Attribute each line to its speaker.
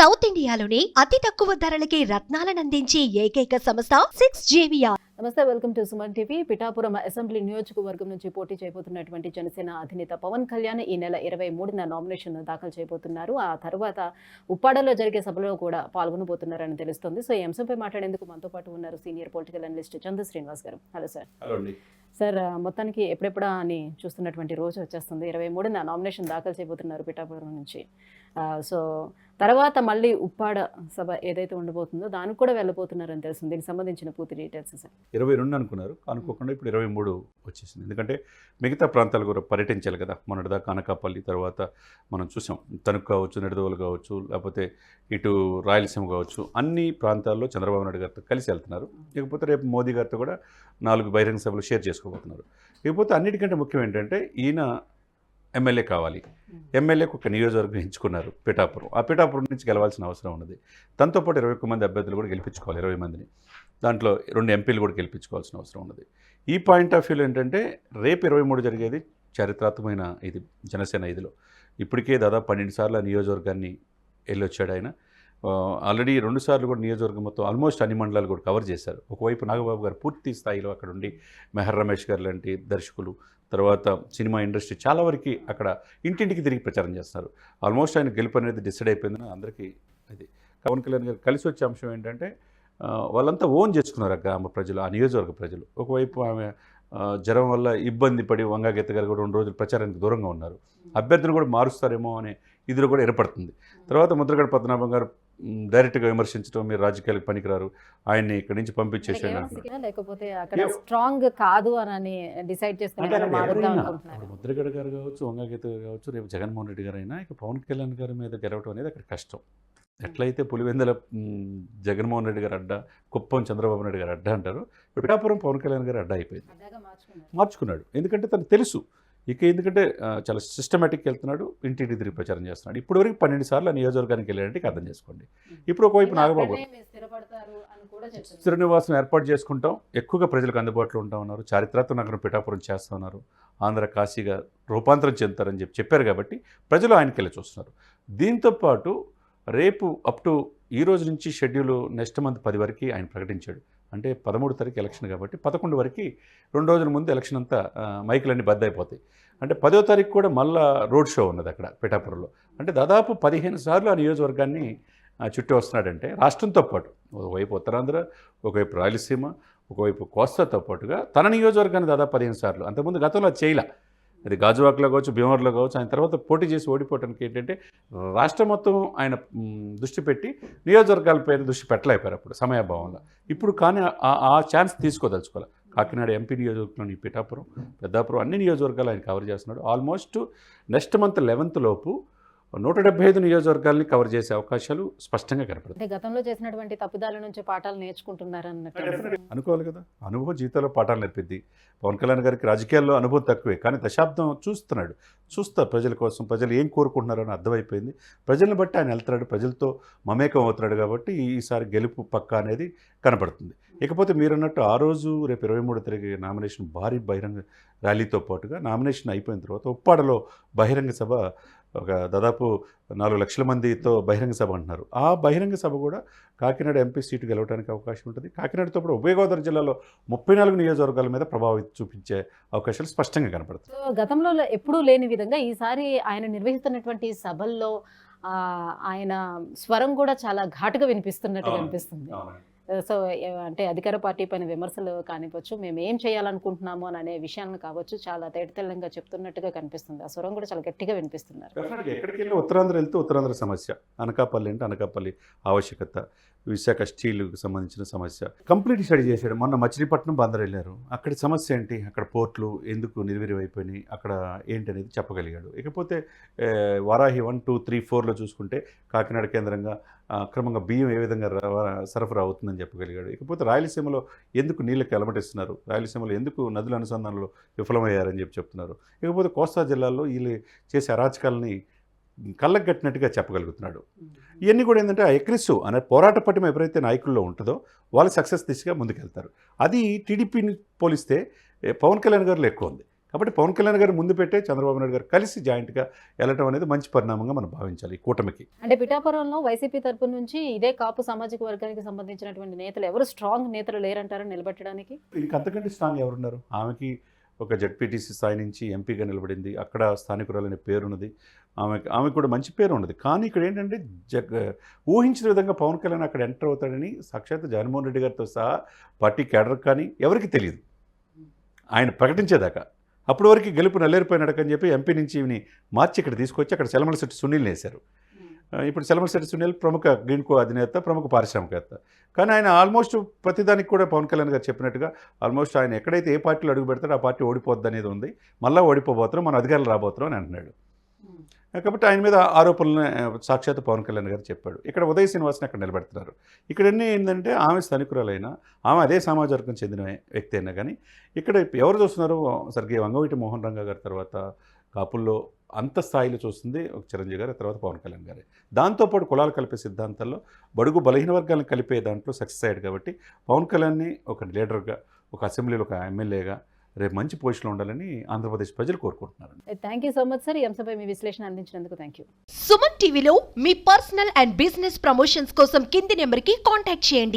Speaker 1: South ఇండియాలోని అతి తక్కువ ధరలకి రత్నాలనందించే ఏకైక సంస్థ 6JVR.
Speaker 2: నమస్తే, welcome to Suman TV. Pithapuram assembly నియోజకవర్గం నుంచి పోటీ చేయబోతున్నటువంటి జనసేన అధినేత పవన్ కళ్యాణ్ ఈ నెల 23న నామినేషన్ దాఖలు చేయబోతున్నారు. ఆ తర్వాత ఉప్పాడలో జరిగే సభలో కూడా పాల్గొనబోతున్నారని తెలుస్తుంది. సో ఈ అంశంపై మాట్లాడేందుకు మనతో పాటు ఉన్నారు senior political analyst Chandu Srinivas గారు. Hello sir. సార్, మొత్తానికి ఎప్పుడెప్పుడా అని చూస్తున్నటువంటి రోజు వచ్చేస్తుంది. 23న నామినేషన్ దాఖలు చేయబోతున్నారు పిఠాపురం నుంచి. సో తర్వాత మళ్ళీ ఉప్పాడ సభ ఏదైతే ఉండబోతుందో దానికి కూడా వెళ్ళబోతున్నారని తెలుస్తుంది. దీనికి సంబంధించిన పూర్తి డీటెయిల్స్ సార్.
Speaker 3: 22 అనుకున్నారు, అనుకోకుండా ఇప్పుడు 23 వచ్చేసింది. ఎందుకంటే మిగతా ప్రాంతాలు కూడా పర్యటించాలి కదా. మొన్నటిదాకా అనకాపల్లి, తర్వాత మనం చూసాం తణుకు కావచ్చు, నిడదవోలు కావచ్చు, లేకపోతే ఇటు రాయలసీమ కావచ్చు, అన్ని ప్రాంతాల్లో చంద్రబాబు నాయుడు గారితో కలిసి వెళ్తున్నారు. ఇకపోతే రేపు మోదీ గారితో కూడా 4 బహిరంగ సభలు షేర్ చేసుకోబోతున్నారు. ఇకపోతే అన్నిటికంటే ముఖ్యం ఏంటంటే ఈయన ఎమ్మెల్యే కావాలి. ఎమ్మెల్యేకు ఒక నియోజకవర్గం ఎంచుకున్నారు పిఠాపురం. ఆ పిఠాపురం నుంచి గెలవాల్సిన అవసరం ఉన్నది. తనతో పాటు 21 మంది అభ్యర్థులు కూడా గెలిపించుకోవాలి, 20 మందిని. దాంట్లో 2 ఎంపీలు కూడా గెలిపించుకోవాల్సిన అవసరం ఉన్నది. ఈ పాయింట్ ఆఫ్ వ్యూలో ఏంటంటే రేపు 23 జరిగేది చారిత్రాత్మకమైన ఇది జనసేన ఇదిలో. ఇప్పటికే దాదాపు 12 సార్లు ఆ నియోజకవర్గాన్ని వెళ్ళొచ్చాడు ఆయన. ఆల్రెడీ 2 సార్లు కూడా నియోజకవర్గం మొత్తం ఆల్మోస్ట్ అన్ని మండలాలు కూడా కవర్ చేశారు. ఒకవైపు నాగబాబు గారు పూర్తి స్థాయిలో అక్కడ ఉండి మెహర్ రమేష్ గారు లాంటి దర్శకులు, తర్వాత సినిమా ఇండస్ట్రీ చాలా వరకు అక్కడ ఇంటింటికి తిరిగి ప్రచారం చేస్తున్నారు. ఆల్మోస్ట్ ఆయన గెలుపు అనేది డిసైడ్ అయిపోయిందని అందరికీ ఇది. పవన్ కళ్యాణ్ గారు కలిసి వచ్చే అంశం ఏంటంటే వాళ్ళంతా ఓన్ చేసుకున్నారు ఆ గ్రామ ప్రజలు, ఆ నియోజకవర్గ ప్రజలు. ఒకవైపు ఆమె జ్వరం వల్ల ఇబ్బంది పడి వంగాగీత గారు కూడా 2 రోజులు ప్రచారానికి దూరంగా ఉన్నారు. అభ్యర్థులు కూడా మారుస్తారేమో అనే ఇదిలో కూడా ఏర్పడుతుంది. తర్వాత ముద్రగడ పద్మనాభం గారు డైరెక్ట్గా విమర్శించడం, మీరు రాజకీయాలకు పనికిరారు, ఆయన్ని ఇక్కడి నుంచి పంపించేసాడు అంటున్నారు.
Speaker 2: లేకపోతే అక్కడ స్ట్రాంగ్ కాదు అని డిసైడ్ చేసుకున్నారు.
Speaker 3: ముద్రగడ గారు కావచ్చు, వంగాగీత గారు కావచ్చు, రేపు జగన్మోహన్ రెడ్డి గారు అయినా ఇక పవన్ కళ్యాణ్ గారి మీద గెలవడం అనేది అక్కడ కష్టం. ఎట్లయితే పులివెందుల జగన్మోహన్ రెడ్డి గారు అడ్డ, కుప్పం చంద్రబాబు నాయుడు గారు అడ్డ అంటారు, పిఠాపురం పవన్ కళ్యాణ్ గారు అడ్డ అయిపోయింది. మార్చుకున్నాడు. ఎందుకంటే తనకు తెలుసు ఇక, ఎందుకంటే చాలా సిస్టమేటిక్గా వెళ్తున్నాడు, ఇంటింటి తిరిగి ప్రచారం చేస్తున్నాడు. ఇప్పుడు వరకు 12 సార్లు ఆ నియోజకవర్గానికి వెళ్ళాడంటే అర్థం చేసుకోండి. ఇప్పుడు ఒకవైపు నాగబాబు శ్రీనివాసం ఏర్పాటు చేసుకుంటాం, ఎక్కువగా ప్రజలకు అందుబాటులో ఉంటా ఉన్నారు, చారిత్రాత్మక నగరం పిఠాపురం చేస్తూ ఉన్నారు, ఆంధ్ర కాశీగా రూపాంతరం చెందుతారని చెప్పారు. కాబట్టి ప్రజలు ఆయనకి వెళ్ళి చూస్తున్నారు. దీంతోపాటు రేపు అప్ టు ఈ రోజు నుంచి షెడ్యూల్ నెక్స్ట్ మంత్ 10 వరకు ఆయన ప్రకటించాడు. అంటే 13 తారీఖు ఎలక్షన్ కాబట్టి 11 వరకు 2 రోజుల ముందు ఎలక్షన్ అంతా మైకులన్నీ బద్దయిపోతాయి. అంటే 10వ తారీఖు కూడా మళ్ళా రోడ్ షో ఉన్నది అక్కడ పిఠాపురంలో. అంటే దాదాపు 15 సార్లు ఆ నియోజకవర్గాన్ని చుట్టూ వస్తున్నాడంటే రాష్ట్రంతో పాటు ఒకవైపు ఉత్తరాంధ్ర, ఒకవైపు రాయలసీమ, ఒకవైపు కోస్తాతో పాటుగా తన నియోజకవర్గాన్ని దాదాపు 15 సార్లు. అంతకుముందు గతంలో అది చేయలే. అది గాజువాకలో కావచ్చు, భీమవరంలో కావచ్చు. ఆయన తర్వాత పోటీ చేసి ఓడిపోవడానికి ఏంటంటే రాష్ట్రం మొత్తం ఆయన దృష్టి పెట్టి నియోజకవర్గాలపై దృష్టి పెట్టలేకపోయారు అప్పుడు సమయాభావంలో. ఇప్పుడు కానీ ఆ ఛాన్స్ తీసుకోదలుచుకోవాలి. కాకినాడ ఎంపీ నియోజకవర్గంలోని పిఠాపురం, పెద్దాపురం అన్ని నియోజకవర్గాలు ఆయన కవర్ చేస్తున్నాడు. ఆల్మోస్ట్ నెక్స్ట్ మంత్ 11th లోపు 175 నియోజకవర్గాల్ని కవర్ చేసే అవకాశాలు స్పష్టంగా కనపడుతుంది.
Speaker 2: గతంలో చేసినటువంటి తప్పిదాల నుంచి పాఠాలు నేర్చుకుంటున్నారు అన్నట్టు
Speaker 3: అనుకోవాలి కదా. అనుభవం జీవితంలో పాఠాలు నేర్పిద్ది. పవన్ కళ్యాణ్ గారికి రాజకీయాల్లో అనుభవం తక్కువే, కానీ దశాబ్దం చూస్తా ప్రజల కోసం, ప్రజలు ఏం కోరుకుంటున్నారని అర్థమైపోయింది. ప్రజలను బట్టి ఆయన వెళ్తున్నాడు, ప్రజలతో మమేకం అవుతున్నాడు. కాబట్టి ఈసారి గెలుపు పక్క అనేది కనపడుతుంది. ఇకపోతే మీరన్నట్టు ఆ రోజు రేపు 23 తారీఖు నామినేషన్ భారీ బహిరంగ ర్యాలీతో పాటుగా నామినేషన్ అయిపోయిన తర్వాత ఉప్పాడలో బహిరంగ సభ, ఒక దాదాపు 4 లక్షల మందితో బహిరంగ సభ అంటున్నారు. ఆ బహిరంగ సభ కూడా కాకినాడ ఎంపీ సీటు గెలవడానికి అవకాశం ఉంటుంది. కాకినాడతో పాటు ఉభయ గోదావరి జిల్లాలో 34 నియోజకవర్గాల మీద ప్రభావం చూపించే అవకాశాలు స్పష్టంగా కనపడుతుంది.
Speaker 2: గతంలో ఎప్పుడూ లేని విధంగా ఈసారి ఆయన నిర్వహిస్తున్నటువంటి సభల్లో ఆయన స్వరం కూడా చాలా ఘాటుగా వినిపిస్తున్నట్టుగా అనిపిస్తుంది. సో అంటే అధికార పార్టీ పైన విమర్శలు కానివ్వచ్చు, మేము ఏం చేయాలనుకుంటున్నాము అని అనే విషయాలను కావచ్చు, చాలా తేటతెల్లంగా చెప్తున్నట్టుగా కనిపిస్తుంది. ఆ స్వరం కూడా చాలా గట్టిగా వినిపిస్తున్నారు.
Speaker 3: ఎక్కడికి వెళ్ళి ఉత్తరాంధ్ర వెళ్తే ఉత్తరాంధ్ర సమస్య, అనకాపల్లి అంటే అనకాపల్లి ఆవశ్యకత, విశాఖ స్టీల్కి సంబంధించిన సమస్య కంప్లీట్ స్టడీ చేశాడు. మొన్న మచిలీపట్నం బందర్ వెళ్ళారు. అక్కడి సమస్య ఏంటి, అక్కడ పోర్ట్లు ఎందుకు నిర్వీర్యమైపోయినాయి, అక్కడ ఏంటి అనేది చెప్పగలిగాడు. ఇకపోతే వారాహి 1, 2, 3, 4లో చూసుకుంటే కాకినాడ కేంద్రంగా క్రమంగా బియ్యం ఏ విధంగా సరఫరా అవుతుందని చెప్పగలిగాడు. ఇకపోతే రాయలసీమలో ఎందుకు నీళ్ళకి అలమటిస్తున్నారు, రాయలసీమలో ఎందుకు నదుల అనుసంధానంలో విఫలమయ్యారని చెప్తున్నారు. ఇకపోతే కోస్తా జిల్లాల్లో వీళ్ళు చేసే అరాచకాలని కళ్ళకు కట్టినట్టుగా చెప్పగలుగుతున్నాడు. ఇవన్నీ కూడా ఏంటంటే ఆ అగ్రెసివ్ అనే పోరాట పటిమ ఎవరైతే నాయకుల్లో ఉంటుందో వాళ్ళు సక్సెస్ దిశగా ముందుకెళ్తారు. అది టీడీపీని పోలిస్తే పవన్ కళ్యాణ్ గారిలో ఎక్కువ ఉంది. కాబట్టి పవన్ కళ్యాణ్ గారు ముందు పెట్టే చంద్రబాబు నాయుడు గారు కలిసి జాయింట్గా వెళ్ళటం అనేది మంచి పరిణామంగా మనం భావించాలి ఈ కూటమికి.
Speaker 2: అంటే పిఠాపురంలో వైసీపీ తరపు నుంచి ఇదే కాపు సామాజిక వర్గానికి సంబంధించినటువంటి నేతలు ఎవరు స్ట్రాంగ్ నేతలు లేరంటారు నిలబెట్టడానికి?
Speaker 3: ఇంకంతకంటే స్ట్రాంగ్ ఎవరున్నారు? ఆమెకి ఒక జెడ్పీటీసీ స్థాయి నుంచి ఎంపీగా నిలబడింది, అక్కడ స్థానికురాలనే పేరున్నది, ఆమెకు కూడా మంచి పేరు ఉన్నది. కానీ ఇక్కడ ఏంటంటే ఊహించిన విధంగా పవన్ కళ్యాణ్ అక్కడ ఎంటర్ అవుతాడని సాక్షాత్ జగన్మోహన్ రెడ్డి గారితో సహా పార్టీ క్యాడర్ కానీ ఎవరికి తెలియదు ఆయన ప్రకటించేదాకా. అప్పటి వరకు గెలుపు నల్లేరిపోయినాడకని చెప్పి ఎంపీ నుంచి ఈవిని మార్చి ఇక్కడ తీసుకొచ్చి అక్కడ సెలమలశెట్టి సునీల్ని వేశారు. ఇప్పుడు సెలమలశెట్టి సునీల్ ప్రముఖ గ్రీన్ కో అధినేత, ప్రముఖ పారిశ్రామికవేత్త. కానీ ఆయన ఆల్మోస్ట్ ప్రతిదానికి కూడా పవన్ కళ్యాణ్ గారు చెప్పినట్టుగా ఆల్మోస్ట్ ఆయన ఎక్కడైతే ఏ పార్టీలో అడుగు పెడతాడో ఆ పార్టీ ఓడిపోద్ది అనేది ఉంది, మళ్ళీ ఓడిపోబోతున్నాం, మన అధికారులు రాబోతున్నాం అని అంటున్నాడు. కాబట్టి ఆయన మీద ఆరోపణలను సాక్షాత్ పవన్ కళ్యాణ్ గారు చెప్పాడు. ఇక్కడ ఉదయ్ శ్రీనివాస్ని అక్కడ నిలబెడుతున్నారు. ఇక్కడ ఎన్ని ఏంటంటే ఆమె స్థానికురాలైనా, ఆమె అదే సమాజ వర్గం చెందిన వ్యక్తి అయినా కానీ ఇక్కడ ఎవరు చూస్తున్నారు? సరిగ్గా వంగవీటి మోహన్ రంగా గారి తర్వాత కాపుల్లో అంత స్థాయిలో చూస్తుంది ఒక చిరంజీవి గారు, తర్వాత పవన్ కళ్యాణ్ గారే. దాంతోపాటు కులాలు కలిపే సిద్ధాంతాల్లో బడుగు బలహీన వర్గాలను కలిపే దాంట్లో సక్సెస్ అయ్యాడు. కాబట్టి పవన్ కళ్యాణ్ని ఒక లీడర్గా, ఒక అసెంబ్లీలో ఒక ఎమ్మెల్యేగా రేపు మంచి పొజిషన్లో ఉండాలని ఆంధ్రప్రదేశ్ ప్రజలు కోరుకుంటున్నారు.
Speaker 2: Thank you so much sir, ఈ అంశంపై మీ విశ్లేషణ అందించినందుకు థ్యాంక్ యూ.
Speaker 1: సుమన్ టీవీలో మీ పర్సనల్ అండ్ బిజినెస్ ప్రమోషన్స్ కోసం కింది నెంబర్కి కాంటాక్ట్ చేయండి.